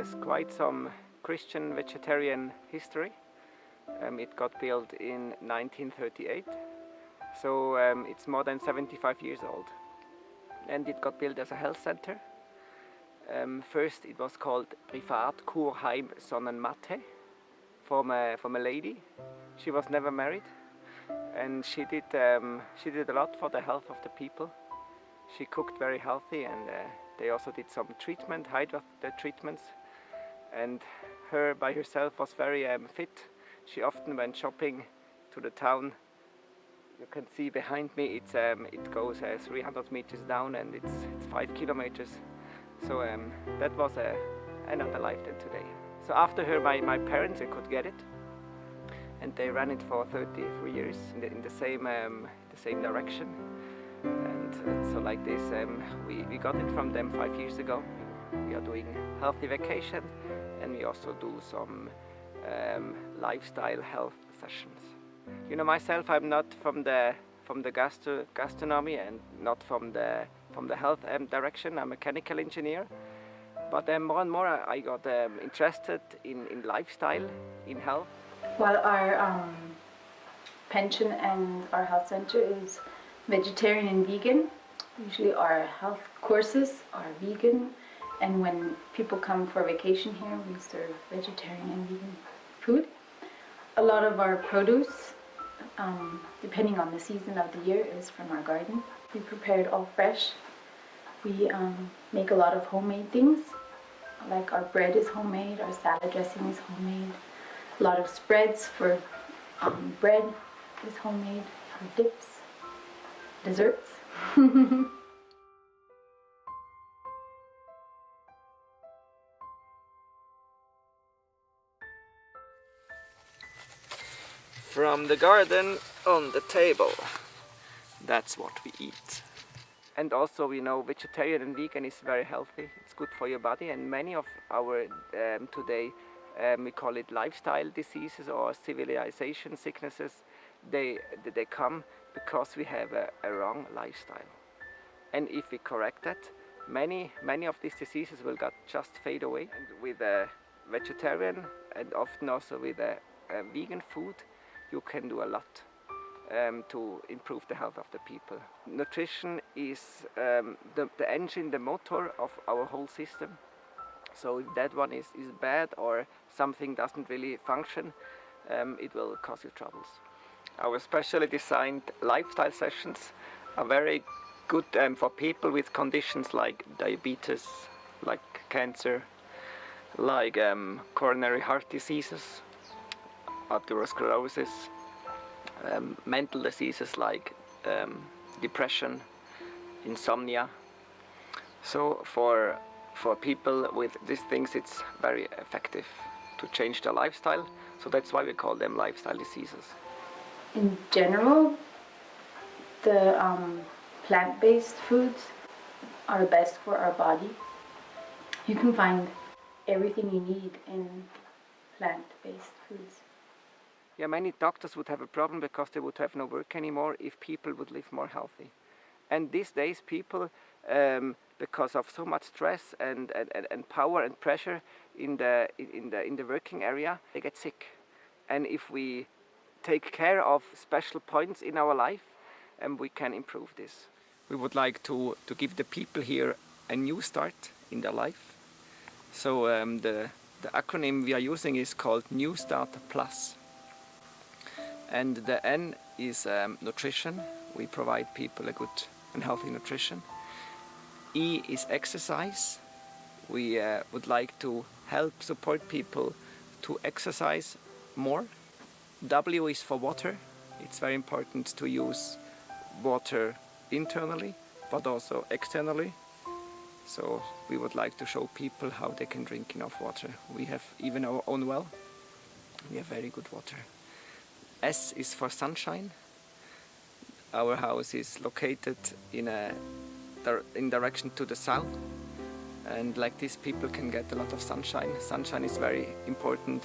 has quite some Christian vegetarian history. It got built in 1938, so it's more than 75 years old. And it got built as a health center. First it was called Privatkurheim Sonnmatt from a lady. She was never married, and she did a lot for the health of the people. She cooked very healthy, and they also did some treatment, hydro treatments. And her by herself was very fit. She often went shopping to the town. You can see behind me it goes 300 meters down, and it's 5 kilometers. So that was another life than today. So after her, my parents could get it, and they ran it for 33 years in the same direction. And so like this, we got it from them 5 years ago. We are doing healthy vacation, and we also do some lifestyle health sessions. You know, myself, I'm not from the gastronomy and not from the health direction. I'm a mechanical engineer, but more and more I got interested in lifestyle, in health. Well, our pension and our health center is vegetarian and vegan. Usually our health courses are vegan, and when people come for vacation here, we serve vegetarian and vegan food. A lot of our produce, depending on the season of the year, is from our garden. We prepare it all fresh. We make a lot of homemade things, like our bread is homemade, our salad dressing is homemade. A lot of spreads for bread is homemade, our dips, desserts. From the garden on the table. That's what we eat. And also, we know vegetarian and vegan is very healthy. It's good for your body, and many of our today we call it lifestyle diseases or civilization sicknesses. They come because we have a wrong lifestyle. And if we correct that, many of these diseases will just fade away. And with a vegetarian and often also with a vegan food, you can do a lot to improve the health of the people. Nutrition is the engine, the motor of our whole system. So if that one is bad or something doesn't really function, it will cause you troubles. Our specially designed lifestyle sessions are very good for people with conditions like diabetes, like cancer, like coronary heart diseases, atherosclerosis, mental diseases like depression, insomnia. So for people with these things, it's very effective to change their lifestyle. So that's why we call them lifestyle diseases. In general, the plant-based foods are best for our body. You can find everything you need in plant-based foods. Yeah, many doctors would have a problem because they would have no work anymore if people would live more healthy. And these days people, because of so much stress and power and pressure in the working area, they get sick. And if we take care of special points in our life, we can improve this. We would like to give the people here a new start in their life. So the acronym we are using is called New Start Plus. And the N is nutrition. We provide people a good and healthy nutrition. E is exercise. We would like to help support people to exercise more. W is for water. It's very important to use water internally, but also externally. So we would like to show people how they can drink enough water. We have even our own well. We have very good water. S is for sunshine. Our house is located in direction to the south, and like this people can get a lot of sunshine. Sunshine is very important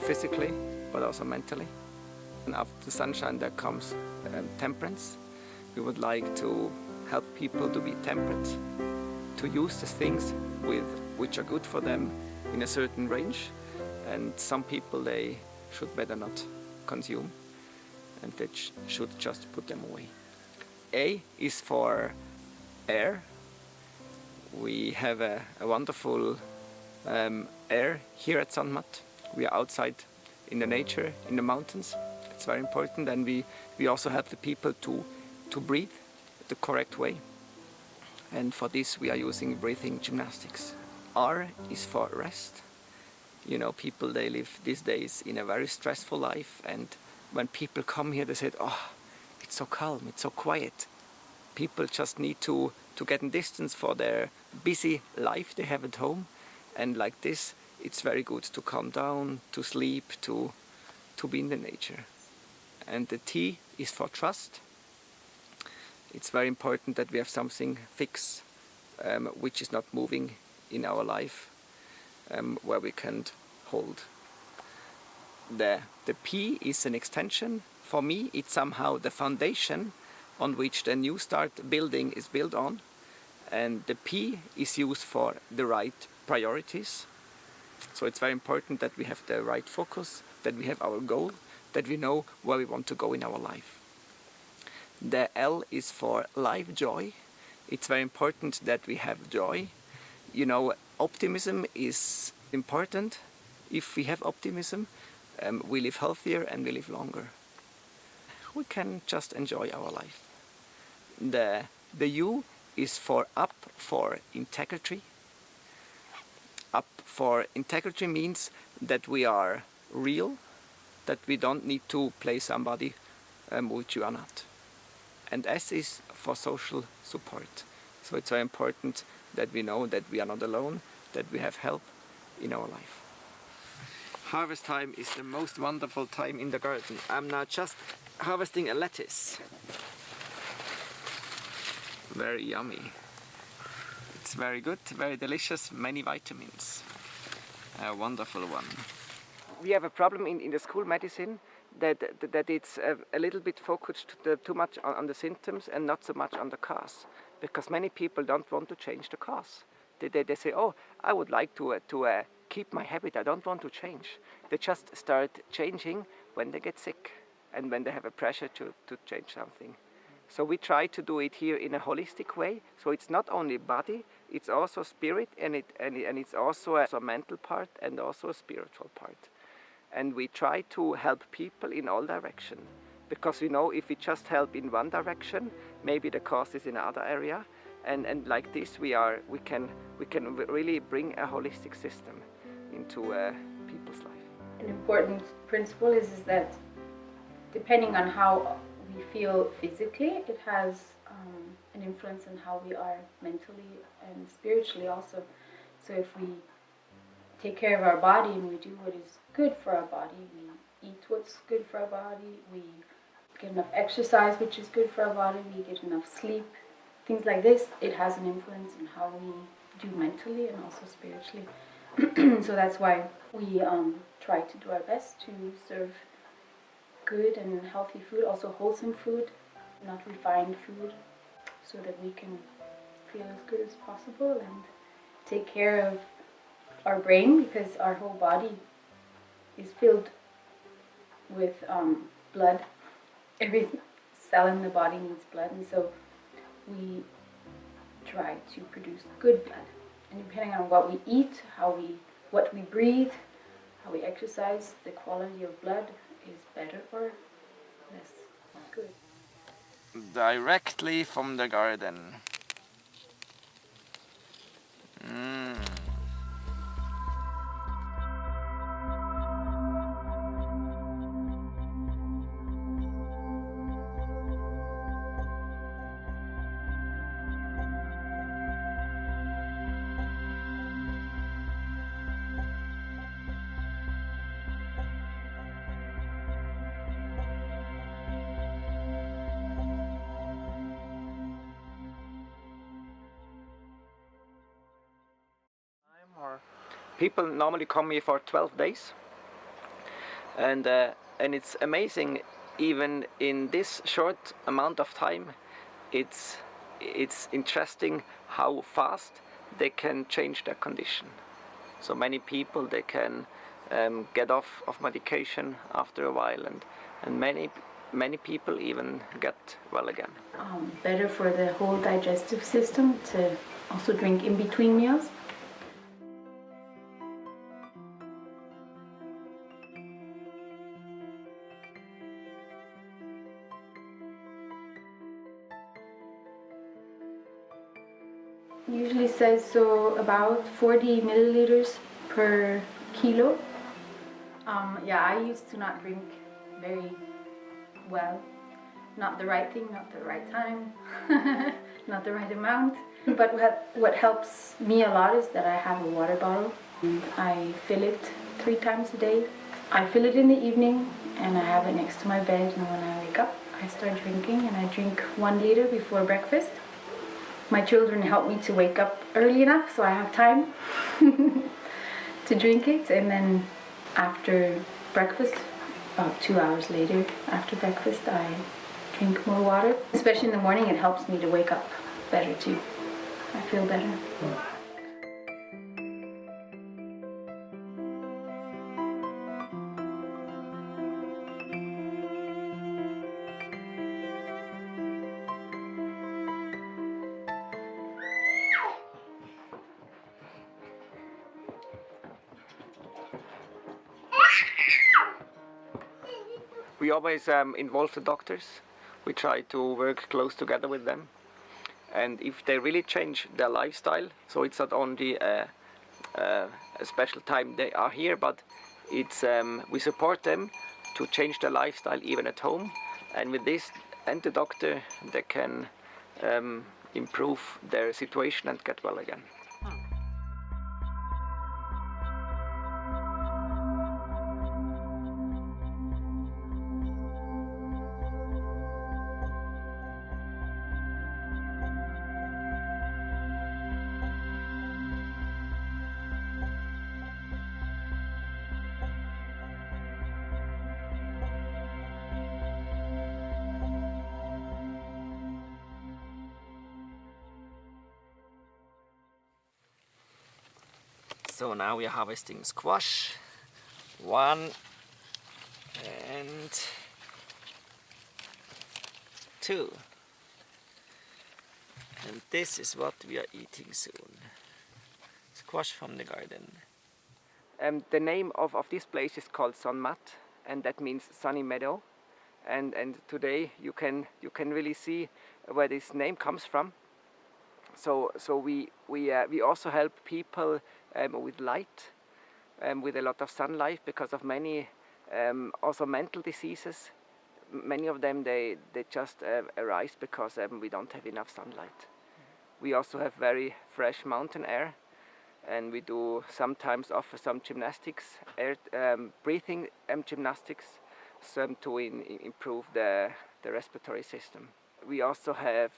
physically, but also mentally. And after sunshine there comes temperance. We would like to help people to be temperate, to use the things which are good for them in a certain range, and some people they should better not consume, and they should just put them away. A is for air. We have a wonderful air here at Sonnmatt. We are outside in the nature, in the mountains. It's very important, and we also help the people to breathe the correct way. And for this we are using breathing gymnastics. R is for rest. You know, people they live these days in a very stressful life, and when people come here they say, oh, it's so calm, it's so quiet. People just need to get a distance for their busy life they have at home, and like this it's very good to calm down, to sleep, to be in the nature. And the T is for trust. It's very important that we have something fixed, which is not moving in our life, where we can hold. The P is an extension. For me, it's somehow the foundation on which the new start building is built on. And the P is used for the right priorities. So it's very important that we have the right focus, that we have our goal, that we know where we want to go in our life. The L is for life joy. It's very important that we have joy. You know, optimism is important. If we have optimism, we live healthier and we live longer. We can just enjoy our life. The U is for up for integrity. Up for integrity means that we are real, that we don't need to play somebody which you are not. And S is for social support. So it's very important that we know that we are not alone, that we have help in our life. Harvest time is the most wonderful time in the garden. I'm now just harvesting a lettuce. Very yummy. It's very good, very delicious, many vitamins. A wonderful one. We have a problem in the school medicine that it's a little bit focused too much on the symptoms and not so much on the cause. Because many people don't want to change the cause. They say, oh, I would like to keep my habit, I don't want to change. They just start changing when they get sick and when they have a pressure to change something. So we try to do it here in a holistic way. So it's not only body, it's also spirit, and it's also a mental part and also a spiritual part. And we try to help people in all directions. Because we know if we just help in one direction, maybe the cause is in another area. And like this we can really bring a holistic system into people's life. An important principle is that depending on how we feel physically, it has an influence on how we are mentally and spiritually also. So if we take care of our body and we do what is good for our body, we eat what's good for our body, we get enough exercise which is good for our body, we get enough sleep, things like this, it has an influence on how we do mentally and also spiritually. So that's why we try to do our best to serve good and healthy food, also wholesome food, not refined food, so that we can feel as good as possible and take care of our brain, because our whole body is filled with blood. Every cell in the body needs blood, and so we try to produce good blood. And depending on what we eat, what we breathe, how we exercise, the quality of blood is better or less good. Directly from the garden. People normally come here for 12 days, and it's amazing. Even in this short amount of time, it's interesting how fast they can change their condition. So many people, they can get off of medication after a while, and many people even get well again. Better for the whole digestive system to also drink in between meals. Usually says so about 40 milliliters per kilo. Yeah, I used to not drink very well. Not the right thing, not the right time, not the right amount. But what helps me a lot is that I have a water bottle. I fill it 3 times a day. I fill it in the evening and I have it next to my bed, and when I wake up I start drinking, and I drink 1 liter before breakfast. My children help me to wake up early enough so I have time to drink it, and then after breakfast, about 2 hours later after breakfast, I drink more water. Especially in the morning, it helps me to wake up better too. I feel better. We always involve the doctors. We try to work close together with them. And if they really change their lifestyle, so it's not only a special time they are here, but it's we support them to change their lifestyle even at home. And with this and the doctor, they can improve their situation and get well again. So now we are harvesting squash. 1 and 2. And this is what we are eating soon. Squash from the garden. The name of this place is called Sonnmatt, and that means sunny meadow. And today you can really see where this name comes from. So we also help people with light, with a lot of sunlight, because of many also mental diseases. Many of them they just arise because we don't have enough sunlight. We also have very fresh mountain air, and we do sometimes offer some gymnastics, breathing gymnastics, to improve the respiratory system. We also have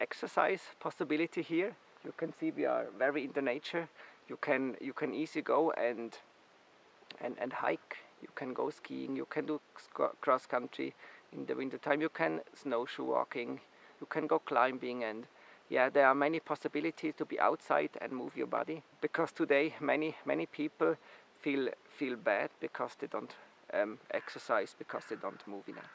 exercise possibility here. You can see we are very into nature. You can easily go and hike. You can go skiing. You can do cross country in the winter time. You can snowshoe walking. You can go climbing, and yeah, there are many possibilities to be outside and move your body. Because today many people feel bad because they don't exercise, because they don't move enough.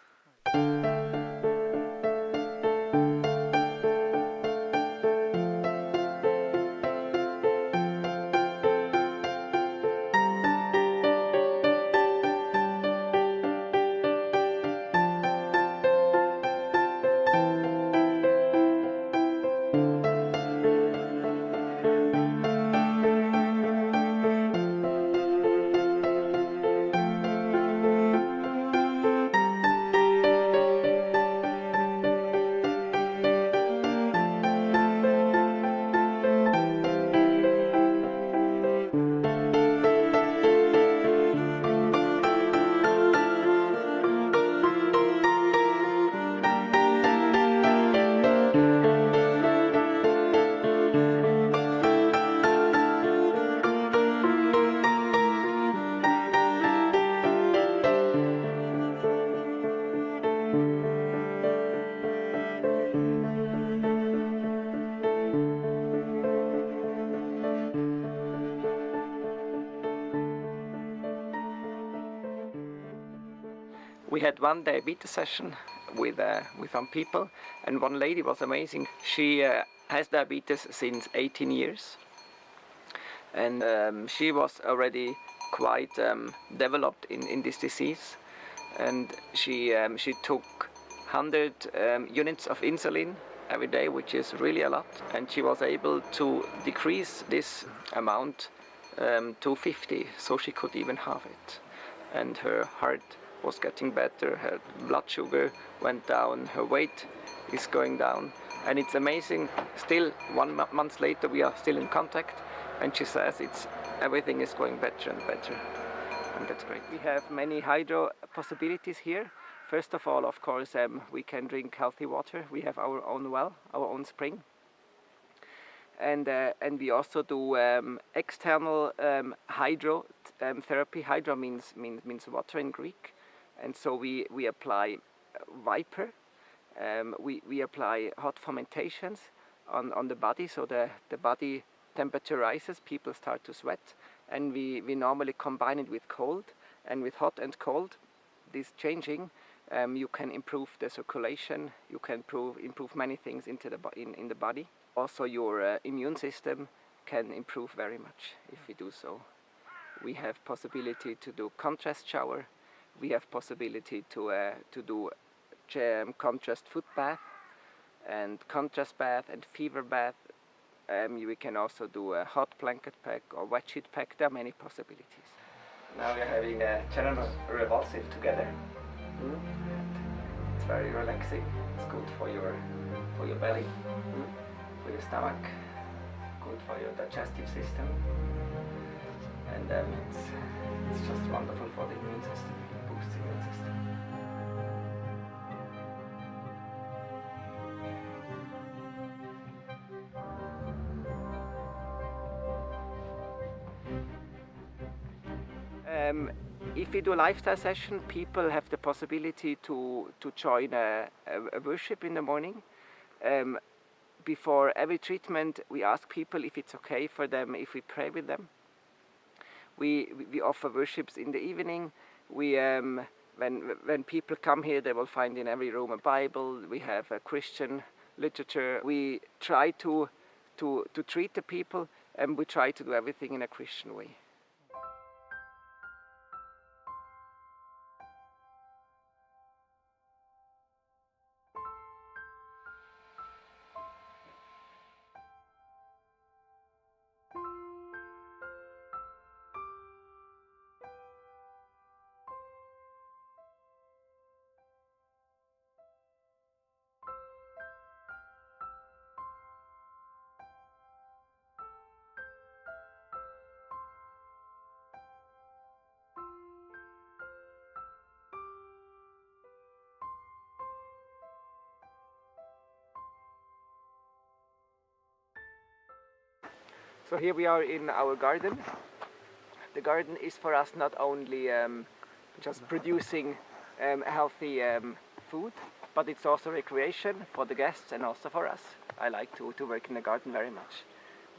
We had one diabetes session with some people, and one lady was amazing. She has diabetes since 18 years, and she was already quite developed in this disease, and she took 100 units of insulin every day, which is really a lot, and she was able to decrease this amount to 50, so she could even halve it. And her heart was getting better, her blood sugar went down, her weight is going down, and it's amazing. Still, 1 month later, we are still in contact, and she says everything is going better and better, and that's great. We have many hydro possibilities here. First of all, of course, we can drink healthy water. We have our own well, our own spring. And we also do external hydro therapy. Hydro means water in Greek, and so we apply Viper. We apply hot fermentations on the body, so the body temperature rises, people start to sweat, and we normally combine it with cold, and with hot and cold, this changing, you can improve the circulation, you can improve many things in the body. Also your immune system can improve very much if we do so. We have possibility to do contrast shower, we have possibility to do contrast foot bath and contrast bath and fever bath. We can also do a hot blanket pack or wet sheet pack. There are many possibilities. Now we are having a general revulsive together. It's very relaxing. It's good for your belly, for your stomach, good for your digestive system, and it's just wonderful for the immune system. It boosts the immune system. If we do a lifestyle session, people have the possibility to join a worship in the morning. Before every treatment, we ask people if it's okay for them if we pray with them. We offer worships in the evening. When people come here, they will find in every room a Bible. We have a Christian literature. We try to treat the people, and we try to do everything in a Christian way. So here we are in our garden. The garden is for us not only just producing healthy food, but it's also recreation for the guests and also for us. I like to work in the garden very much.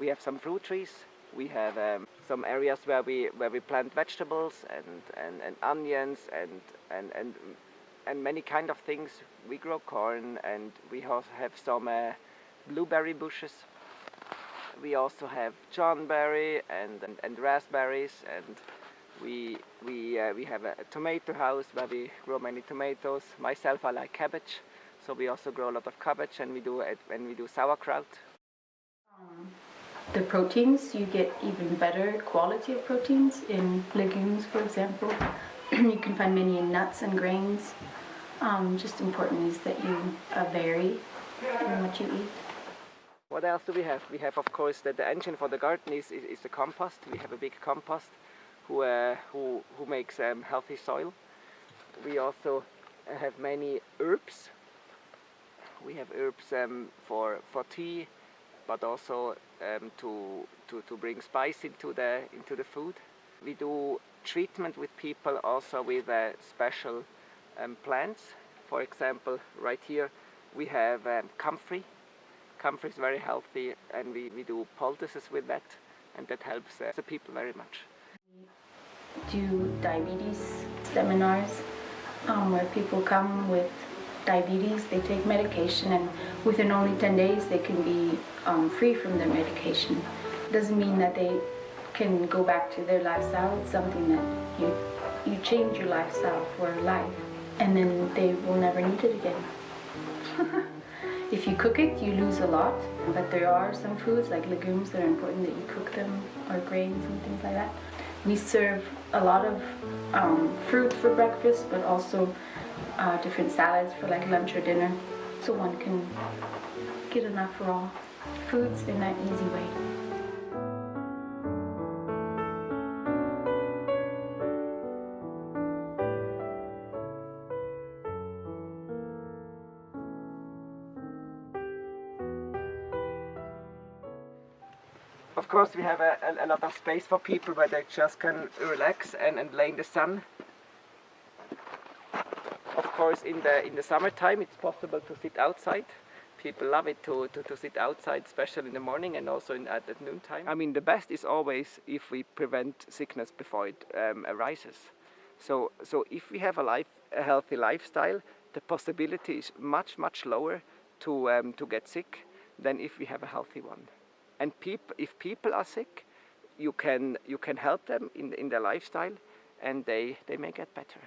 We have some fruit trees. We have some areas where we plant vegetables and onions and many kind of things. We grow corn, and we also have some blueberry bushes. We also have johnberry and raspberries, and we have a tomato house where we grow many tomatoes. Myself, I like cabbage, so we also grow a lot of cabbage, and we do sauerkraut. The proteins, you get even better quality of proteins in legumes, for example. You can find many in nuts and grains. Just important is that you vary in what you eat. What else do we have? We have, of course, the engine for the garden is the compost. We have a big compost who makes healthy soil. We also have many herbs. We have herbs for tea, but also to bring spice into the food. We do treatment with people also with special plants. For example, right here we have comfrey. Comfrey is very healthy, and we do poultices with that, and that helps the people very much. We do diabetes seminars where people come with diabetes, they take medication, and within only 10 days they can be free from their medication. Doesn't mean that they can go back to their lifestyle. It's something that you change your lifestyle for life, and then they will never need it again. If you cook it, you lose a lot, but there are some foods like legumes that are important that you cook them, or grains and things like that. We serve a lot of fruit for breakfast, but also different salads for like lunch or dinner, so one can get enough for all foods in that easy way. Of course, we have a lot of space for people where they just can relax and lay in the sun. Of course, in the summertime, it's possible to sit outside. People love it to sit outside, especially in the morning and also at noontime. I mean, the best is always if we prevent sickness before it arises. So if we have a healthy lifestyle, the possibility is much lower to get sick than if we have a healthy one. And if people are sick, you can help them in their lifestyle, and they may get better.